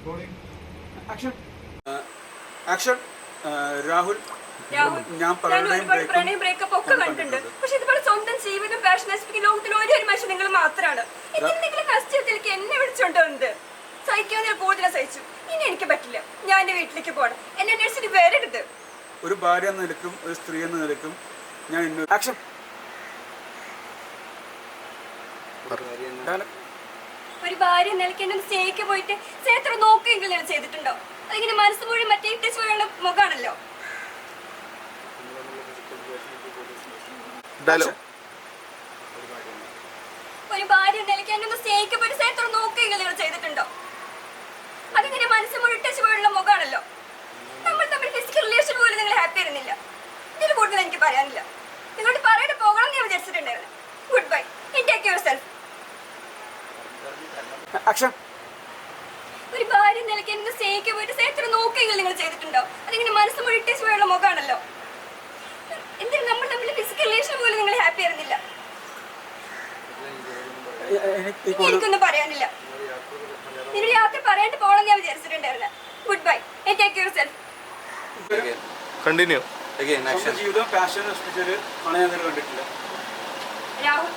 Action action Rahul ഞാൻ പ്രണയം breakup ഒക്കെ കണ്ടിട്ടുണ്ട്. പക്ഷെ ഇതുപോലെ സ്വന്തം ജീവിതം പാഷൻ നശിപ്പിക്കുന്ന ലോകത്തിൽ ഒരു മനുഷ്യൻ നിങ്ങൾ മാത്രമാണ്. എന്തെങ്കിലും കഷ്ടത്തിലേക്ക് എന്നെ വിളിച്ചോണ്ട് വന്നത് സഹിക്കാൻ കൂടുതൽ സഹിച്ചു. ഇനി എനിക്ക് പറ്റില്ല. ഞാൻ എന്റെ വീട്ടിലേക്ക് പോകണം. എന്നെ നഴ്സിന് വരരുത്. ഒരു ഭാര്യ എന്ന നിലക്കും ഒരു സ്ത്രീ എന്ന നിലക്കും ഞാൻ ആക്ഷൻ ഒരു ഭാര്യ നിലയ്ക്ക് എന്നെ സ്നേഹിക്ക് പോയിട്ട് സ്നേഹത്തിൽ നോക്കുകയെങ്കിലും ഞാൻ ചെയ്തിട്ടുണ്ടോ? അതിങ്ങനെ മനസ്സ് മുഴുവൻ മറ്റേ ഇട്ടേച്ച് പോയുള്ള മുഖാണല്ലോ. ഒരു ഭാര്യ നിലയ്ക്ക് എന്നെ സ്നേഹിക്ക് പോയിട്ട് സ്നേഹത്തിൽ നോക്കുകയെങ്കിലും നിങ്ങൾ ചെയ്തിട്ടുണ്ടോ? അതിങ്ങനെ മനസ്സ് മുഴുവൻ ഇട്ടേച്ച് പോയുള്ള മുഖാണല്ലോ. നമ്മൾ തമ്മിൽ ഫിസിക്കൽ റിലേഷൻ പോലും നിങ്ങൾ ഹാപ്പി ആയിരുന്നില്ല. ഇതിൽ കൂടുതൽ എനിക്ക് പറയാനില്ല. നിങ്ങളോട് പറയാതെ പോകണം എന്ന് ഞാൻ വിചാരിച്ചിട്ടുണ്ടായിരുന്നു. Goodbye. Take yourself. ഒരു ഭാര്യ നിലയ്ക്ക് എന്നെ സ്നേഹിക്ക് പോയിട്ട് സ്നേഹത്തിൽ നോക്കുകയെങ്കിലും നിങ്ങൾ ചെയ്തിട്ടുണ്ടോ? അതിങ്ങനെ മനസ്സ് മുഴുവൻ ഇട്ടേച്ച് പോയുള്ള മുഖാണല്ലോ. എന്തിനും നമ്മൾ തമ്മിൽ ഫിസിക്കൽ റിലേഷൻ പോലും നിങ്ങൾ ഹാപ്പി ആയിരുന്നില്ല. എനിക്കൊന്നും പറയാനില്ല. നിന്നോട് യാത്ര പറയാണ്ട് പോകണം ഞാൻ വിചാരിച്ചിട്ടുണ്ടായിരുന്നു. Goodbye. Take yourself. Continue ജീവിതം പാഷൻ നശിപ്പിച്ചൊരു ആണ് ഞാൻ കണ്ടിട്ടില്ല. രാഹുൽ